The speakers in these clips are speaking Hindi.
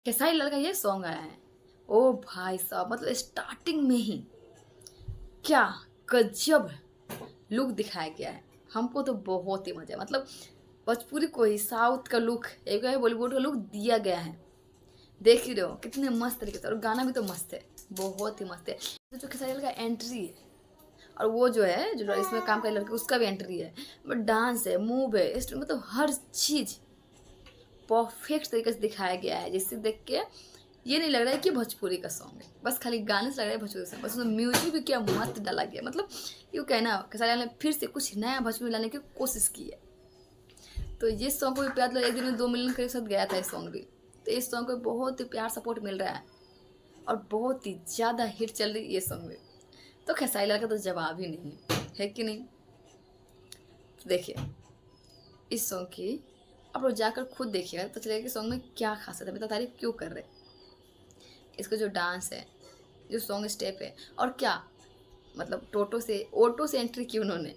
खेसारी लाल का ये सॉन्ग आया है। ओ भाई साहब, मतलब स्टार्टिंग में ही क्या गजब लुक दिखाया गया है। हमको तो बहुत ही मजा, मतलब भोजपुरी को ही साउथ का लुक, एक बॉलीवुड का लुक दिया गया है। देख ही रहे हो कितने मस्त तरीके से, और गाना भी तो मस्त है, बहुत ही मस्त है। तो जो खेसारी लाल का एंट्री है, और वो जो है जो इसमें काम कर लड़के, उसका भी एंट्री है, बट डांस है, मूव है, मतलब हर चीज परफेक्ट तरीके से दिखाया गया है, जिससे देख के ये नहीं लग रहा है कि भोजपुरी का सॉन्ग है, बस खाली गाने से लग रहा है भोजपुरी सॉन्ग। बस उसमें म्यूजिक भी क्या मस्त डाला गया, मतलब यूँ कहना खेसारी लाल ने फिर से कुछ नया भोजपुरी लाने की कोशिश की है। तो ये सॉन्ग को भी प्यार, एक दिन में 2 मिलियन के साथ गया था ये सॉन्ग भी। तो इस सॉन्ग को बहुत ही प्यार सपोर्ट मिल रहा है, और बहुत ही ज़्यादा हिट चल रही है ये सॉन्ग भी। तो खेसारी लाल का तो जवाब ही नहीं है कि नहीं। तो देखिए इस सॉन्ग की आप लोग जाकर खुद देखिएगा तो चलेगा कि सॉन्ग में क्या खासियत है, मैं तो तारीफ क्यों कर रहे। इसका जो डांस है, जो सॉन्ग स्टेप है, और क्या मतलब ऑटो से एंट्री की उन्होंने।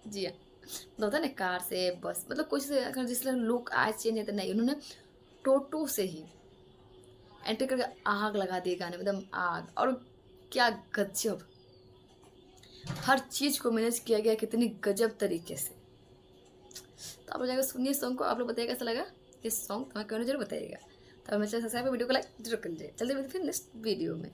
जी हाँ, मतलब होता है ना कार से बस, मतलब कुछ से अगर जिस लुक आज चेंज है तो नहीं, उन्होंने टोटो से ही एंट्री करके आग लगा दी गाने में, एकदम आग। और क्या गजब, हर चीज़ को मैनेज किया गया कितनी गजब तरीके से। तो आप लोग जाकर सुनिए सॉन्ग को, आप लोग बताइएगा कैसा लगा ये सॉन्ग, तुम्हें क्यों जरूर बताइएगा। तो मैं सब्सक्राइब वीडियो को लाइक जरूर कर लीजिए। चलते फिर नेक्स्ट वीडियो में।